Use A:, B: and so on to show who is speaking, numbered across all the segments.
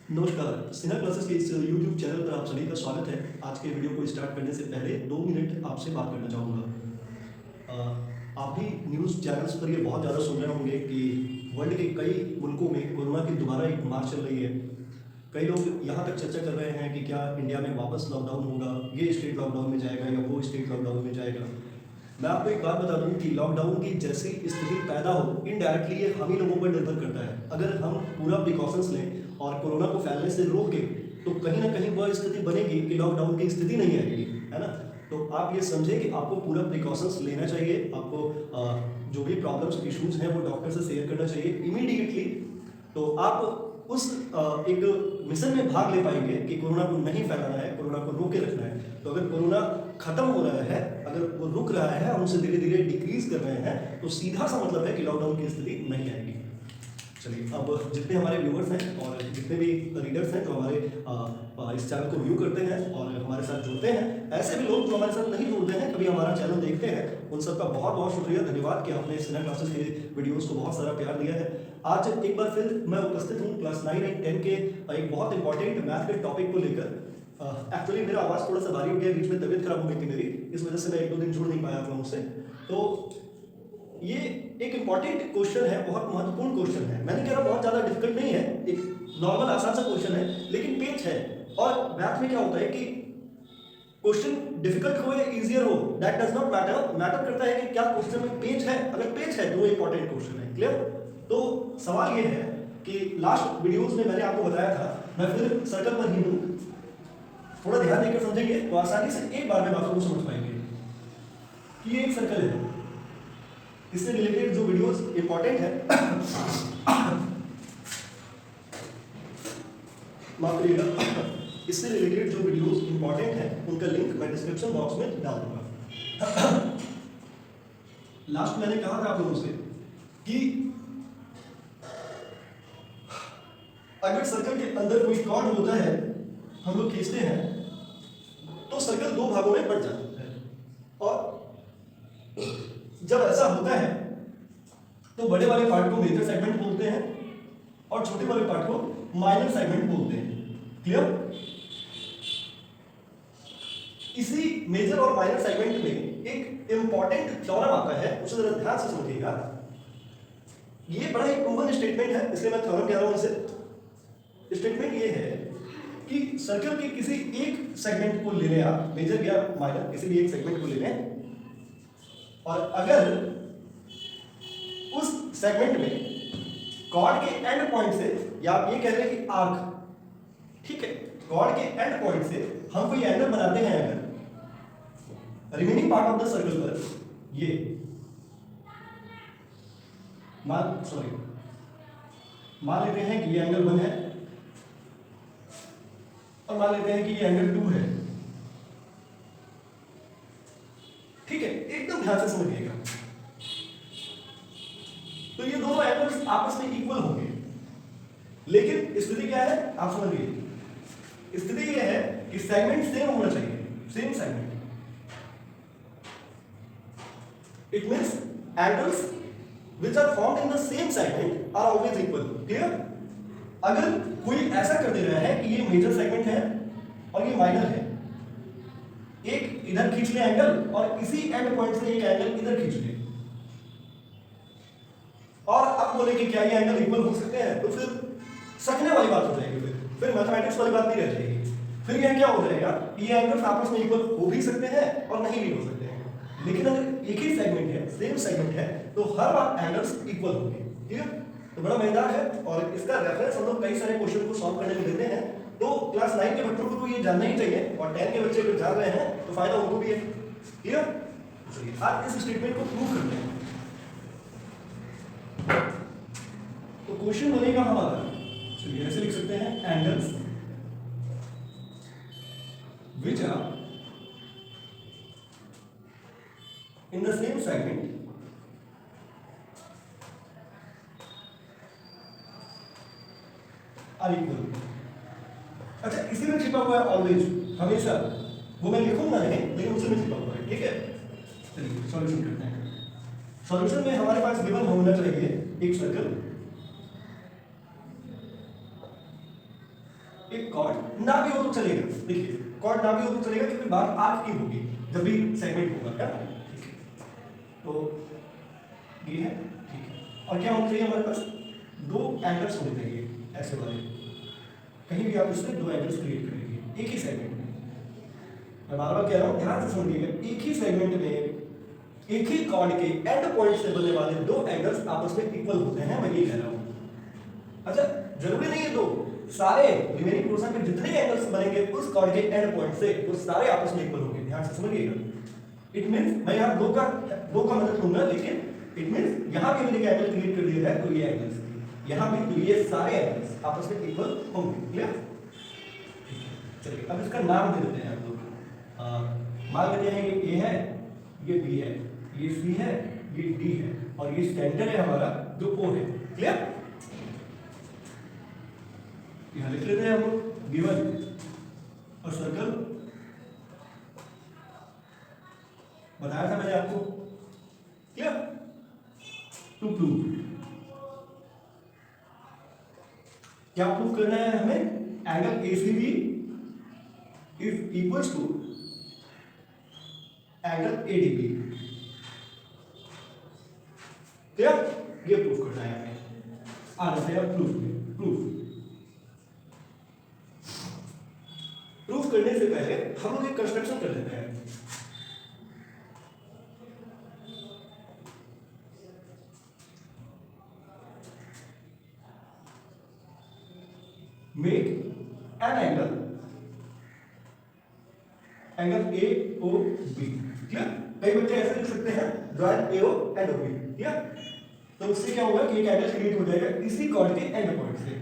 A: नमस्कार, सिन्हा क्लासेस के इस यूट्यूब चैनल पर आप सभी का स्वागत है। आज के वीडियो को स्टार्ट करने से पहले 2 मिनट आपसे बात करना चाहूँगा। आप भी न्यूज़ चैनल्स पर ये बहुत ज़्यादा सुन रहे होंगे कि वर्ल्ड के कई मुल्कों में कोरोना की दोबारा एक मार चल रही है। कई लोग यहाँ तक चर्चा कर रहे हैं कि क्या इंडिया में वापस लॉकडाउन होगा, ये स्टेट लॉकडाउन में जाएगा या वो स्टेट लॉकडाउन में जाएगा। मैं आपको एक बात बता दूं कि लॉकडाउन की जैसी स्थिति पैदा हो, इनडायरेक्टली ये हम ही लोगों पर निर्भर करता है। अगर हम पूरा प्रिकॉशंस लें और कोरोना को फैलने से रोकें तो कहीं ना कहीं वह स्थिति बनेगी कि लॉकडाउन की स्थिति नहीं आएगी, है ना। तो आप ये समझे कि आपको पूरा प्रिकॉशंस लेना चाहिए। आपको जो भी प्रॉब्लम्स इश्यूज हैं वो डॉक्टर से शेयर करना चाहिए इमीडिएटली। तो आप उस एक मिशन में भाग ले पाएंगे कि कोरोना को नहीं फैलाना है, कोरोना को रोके रखना है। तो अगर कोरोना खत्म हो रहा है, अगर वो रुक रहा है, हम उसे धीरे धीरे डिक्रीज कर रहे हैं, तो सीधा सा मतलब है कि लॉकडाउन की स्थिति नहीं आएगी। चलिए, अब जितने हमारे व्यूवर्स हैं और जितने भी रीडर्स हैं जो हमारे इस चैनल को व्यू करते हैं और हमारे साथ जुड़ते हैं, ऐसे भी लोग जो हमारे साथ नहीं जुड़ते हैं, कभी हमारा चैनल देखते हैं, उन सबका बहुत बहुत शुक्रिया, धन्यवाद कि आपने सिन्हा क्लासेस के वीडियोस को बहुत सारा प्यार दिया है। आज एक बार फिर मैं उपस्थित हूँ क्लास 9 और 10 के एक बहुत इंपॉर्टेंट मैथ के टॉपिक को लेकर। एक्चुअली मेरा आवाज़ थोड़ा सा भारी हो गया, बीच में तबीयत खराब हो गई थी मेरी, इस वजह से मैं 1-2 दिन जुड़ नहीं पाया आप लोगों से। तो ये एक इंपॉर्टेंट क्वेश्चन है, बहुत महत्वपूर्ण क्वेश्चन है। मैंने कह रहा बहुत ज़्यादा डिफिकल्ट नहीं है, एक नॉर्मल आसान सा क्वेश्चन है, लेकिन पेच है। और मैथ में क्या होता है कि क्वेश्चन डिफिकल्ट हो या इजियर हो, that does not matter. Matter करता है कि क्या क्वेश्चन में पेच है। अगर पेच है तो वो इंपॉर्टेंट क्वेश्चन है। क्लियर? तो सवाल ये है कि लास्ट वीडियोस में मैंने आपको बताया था, मैं फिर सर्कल पर ही हूँ, थोड़ा ध्यान देकर समझेंगे तो आसानी से एक बार में बातों को समझ पाएंगे कि ये एक सर्कल है। इससे रिलेटेड जो वीडियोस इंपॉर्टेंट है माफ करिएगा, इससे रिलेटेड जो वीडियोस इंपॉर्टेंट है उनका लिंक मैं डिस्क्रिप्शन बॉक्स में डाल दूंगा। लास्ट मैंने कहा था आप लोगों से कि अगर सर्कल के अंदर कोई कॉर्ड होता है, हम लोग खींचते हैं तो सर्कल 2 भागों में बट जाता है। और जब ऐसा होता है तो बड़े वाले पार्ट को मेजर सेगमेंट बोलते हैं और छोटे वाले पार्ट को माइनर सेगमेंट बोलते हैं। क्लियर? इसी मेजर और माइनर सेगमेंट में एक इंपॉर्टेंट थ्योरम आता है, उसे जरा ध्यान से समझिएगा। ये बड़ा ही प्रूवन स्टेटमेंट है, इसलिए मैं थ्योरम कह रहा हूं इसे। स्टेटमेंट ये है कि सर्कल के किसी एक सेगमेंट को ले लें आप, मेजर या माइनर, किसी भी एक सेगमेंट को ले लें, और अगर उस सेगमेंट में कॉर्ड के एंड पॉइंट से, या आप ये कह रहे हैं कि आर्क, ठीक है, कॉर्ड के एंड पॉइंट से हम कोई एंगल बनाते हैं, अगर remaining part of the circle पर ये मान लेते हैं कि ये एंगल 1 है और मान लेते हैं कि ये एंगल 2 है। ठीक है, एकदम ध्यान से समझिएगा। तो ये दोनों एंगल्स आपस में इक्वल होंगे, लेकिन स्थिति क्या है आप समझिए। स्थिति ये है कि सेगमेंट सेम होना चाहिए, same segment. It means angles which are formed in the same segment are always equal. Clear? अगर कोई ऐसा कर दे रहा है कि ये मेजर सेगमेंट है और ये माइनर है, एक इधर खींच ले एंगल और इसी एंड पॉइंट से एक एंगल इधर खींच ले, और अब बोले कि क्या ये एंगल इक्वल हो सकते हैं, तो फिर सकने वाली बात हो जाएगी, फिर मैथमेटिक्स वाली बात नहीं रह जाएगी। फिर ये क्या हो जाएगा, ये एंगल्स आपस में इक्वल हो भी सकते हैं और नहीं भी हो सकते हैं। लेकिन अगर एक ही सेगमेंट है, सेम सेगमेंट है, तो हर बार एंगल्स इक्वल होंगे। ठीक है? तो बड़ा मजेदार है, और इसका रेफरेंस हम लोग कई सारे क्वेश्चन को सॉल्व करने में देते हैं। तो क्लास 9 के बच्चों को तो ये जानना ही चाहिए, और 10 के बच्चे अगर जान रहे हैं तो फायदा उनको भी है। क्लियर? चलिए आज इस स्टेटमेंट को प्रूव करते हैं। तो क्वेश्चन बनेगा हमारा, चलिए ऐसे लिख सकते हैं, angles which are in the same segment are equal। अच्छा, इसी में छिपा हुआ है ऑलवेज, हमेशा, वो मैं लिखूंगा नहीं, लेकिन उसी में छिपा हुआ है। ठीक है, चलिए सॉल्यूशन करते हैं। सॉल्यूशन में हमारे पास गिवन होना चाहिए एक सर्कल एक कॉर्ड ना भी हो तो चलेगा, देखिए कॉर्ड ना भी हो तो चलेगा क्योंकि बात आर्क की होगी जब भी सेगमेंट होगा, है ना? ठीक है, तो ये है, ठीक है। और क्या होना चाहिए हमारे पास, दो एंगल्स होने चाहिए ऐसे वाले, कहीं भी आप इसमें दो एंगल्स क्रिएट करेंगे एक ही सेगमेंट में। मैं बार बार कह रहा हूँ, ध्यान से समझिएगा, एक ही सेगमेंट में एक ही कॉर्ड के एंड पॉइंट से बनने वाले दो एंगल्स आपस में इक्वल होते हैं, मैं ये कह रहा हूँ। अच्छा, जरूरी नहीं है दो, सारे रिमेनिंग पोर्शन में जितने एंगल्स बनेंगे उस कॉर्ड के एंड पॉइंट से वो सारे आपस में इक्वल होंगे, ध्यान से समझिएगा। इट मींस मैं यहाँ दो का मदद लूंगा, लेकिन इट मींस यहाँ भी मैंने एंगल क्रिएट कर दिया है, तो ये एंगल्स यहाँ भी, तो ये सारे एंगल्स आपस में इक्वल होंगे, क्लियर? चलिए अब इसका नाम दे देते हैं हम लोग, मान लेते हैं ये ए है, ये बी है, ये सी है, ये डी है, और ये सेंटर है हमारा जो ओ है, क्लियर? यहां लिख लेते हैं हम लोग गिवन और सर्कल बताया था मैंने आपको, क्लियर? टू प्रूव, क्या प्रूव करना है हमें, angle ACB is equals to angle ADB, clear? ये प्रूफ करना है हमें, आ जाते हैं प्रूफ में। प्रूफ करने से पहले हम लोग एक कंस्ट्रक्शन कर लेते हैं। Make an angle A O B, clear? कई बच्चे ऐसे लिख सकते हैं, draw A O and O B, clear? तो उससे क्या होगा कि एक एंगल क्रिएट हो जाएगा इसी कॉर्ड के एंड पॉइंट से।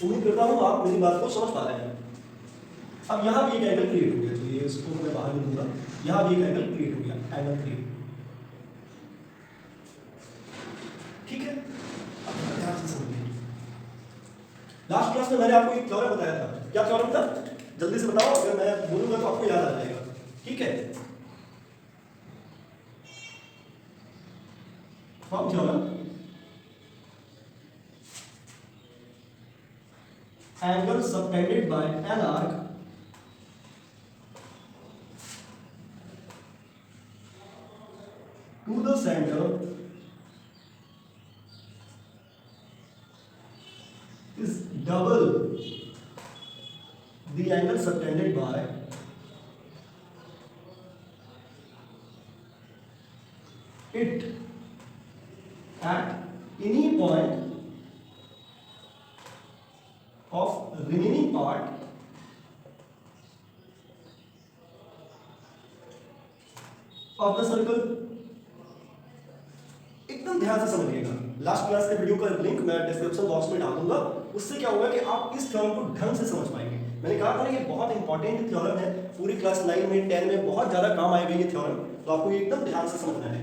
A: उम्मीद करता हूं आप मेरी बात को समझ पा रहे हैं। अब यहां भी एक एंगल क्रिएट हो गया, तो ये इसको मैं बाहर नहीं दूंगा, यहां भी एक एंगल क्रिएट हो गया, एंगल 3, ठीक है? अब ध्यान से समझिए, लास्ट क्लास में मैंने आपको एक थ्योरम बताया था, क्या थ्योरम था? जल्दी से बताओ, अगर मैं बोलूंगा तो आपको याद आ जाएगा, ठीक है? From theorem angle subtended by an arc to the center is double the angle subtended by it at any point of remaining part of the circle। एकदम ध्यान से समझिएगा, लास्ट क्लास के वीडियो का लिंक मैं डिस्क्रिप्शन बॉक्स में डाल दूंगा, उससे क्या होगा कि आप इस थ्योरम को ढंग से समझ पाएंगे। मैंने कहा था ना ये बहुत इंपॉर्टेंट थ्योरम है, पूरी क्लास 9 में 10 में बहुत ज्यादा काम आएगा ये थ्योरम, तो आपको ये एकदम ध्यान से समझना है।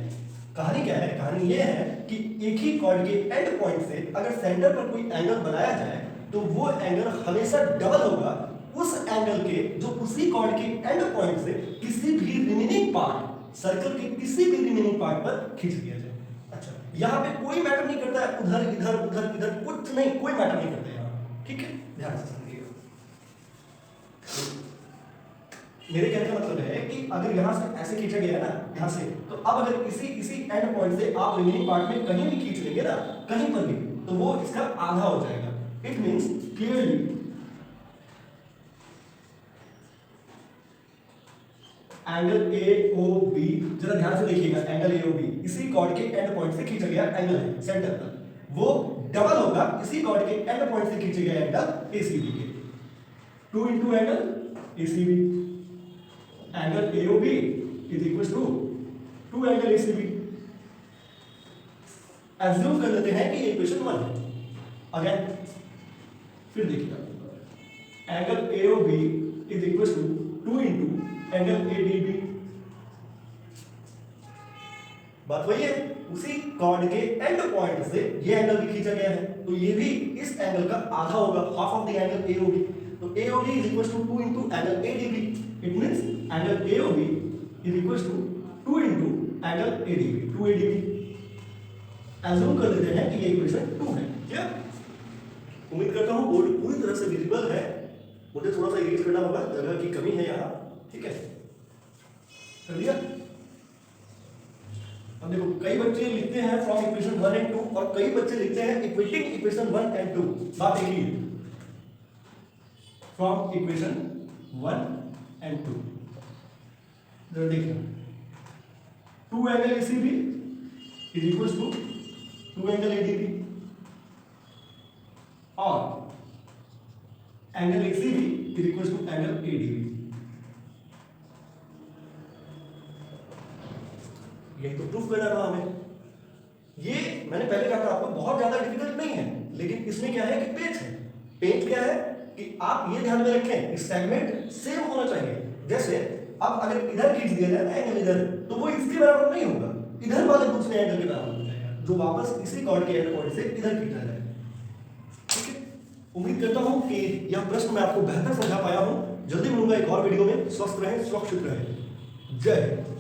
A: कहानी क्या है? कहानी ये है कि एक ही कॉर्ड के एंड पॉइंट से अगर सेंटर पर कोई एंगल बनाया जाए तो वो एंगल हमेशा डबल होगा उस एंगल के जो उसी कॉर्ड के एंड पॉइंट से किसी भी रिमेनिंग पार्ट, सर्कल के किसी भी रिमेनिंग पार्ट पर खींच दिया जाए। अच्छा, यहाँ पे कोई मैटर नहीं करता है, उधर इधर उधर इधर कुछ नहीं, कोई मैटर नहीं करता यहाँ, ठीक है? ध्यान से समझिएगा। मेरे कहने का मतलब है कि अगर यहाँ से ऐसे खींचा गया ना, यहाँ से, तो अब अगर इसी एंड पॉइंट से आप रिमेनिंग पार्ट में कहीं भी खींच लेंगे ना, कहीं पर भी, तो वो इसका आधा हो जाएगा। It means clearly angle AOB, जरा ध्यान से देखिएगा, एंगल AOB इसी कॉर्ड के एंड पॉइंट से खींचा गया एंगल है सेंटर पर, वो डबल होगा इसी कॉर्ड के एंड पॉइंट से खींचे गए एंगल ACB के। 2 into angle ACB, angle AOB is equals to 2 angle ACB। Assume कर लेते हैं कि ये इक्वेशन 1 है। अगेन फिर देखिएगा, angle AOB is equal to 2 into angle ADB। बात वही है, उसी कॉर्ड के एंड पॉइंट से ये एंगल भी खींचा गया है, तो ये भी इस एंगल का आधा होगा, half of the angle AOB। तो AOB is equal to 2 into angle ADB। It means angle AOB is equal to 2 into angle ADB, 2 ADB. Assume कर लेते हैं कि ये इक्वेशन 2 है। क्लियर? उम्मीद करता हूं बोर्ड पूरी तरह से विजिबल है। मुझे थोड़ा सा इरेज करना होगा, जगह की कमी है यहाँ। ठीक है, कर लिया? अब देखो कई बच्चे लिखते हैं फ्रॉम इक्वेशन 1 एंड 2 और कई बच्चे लिखते हैं इक्वेटिंग इक्वेशन 1 एंड 2। बात एक ही है, फ्रॉम इक्वेशन 1 एंड 2। जरा देखिए, 2 angle ACB is equals to 2 angle ADB और angle ACB is equals to angle ADB. यही तो प्रूफ करना था हमें। ये मैंने पहले कहा था आपको बहुत ज्यादा डिफिकल्ट नहीं है, लेकिन इसमें क्या है कि पेच है। पेच क्या है कि आप ये ध्यान में रखें कि सेगमेंट सेम होना चाहिए। जैसे अब अगर इधर खींच दिया जाए एंगल इधर, तो वो इसके बराबर नहीं होगा, इधर वाले दूसरे एंगल के बराबर हो जाएगा, जो वापस इसी कॉर्ड के एंड पॉइंट से इधर खींचा जाए। ठीक है, उम्मीद करता हूं कि यह प्रश्न मैं आपको बेहतर समझा पाया हूं। जल्दी मिलूंगा एक और वीडियो में। स्वस्थ रहें, सुरक्षित रहें। जय हिंद।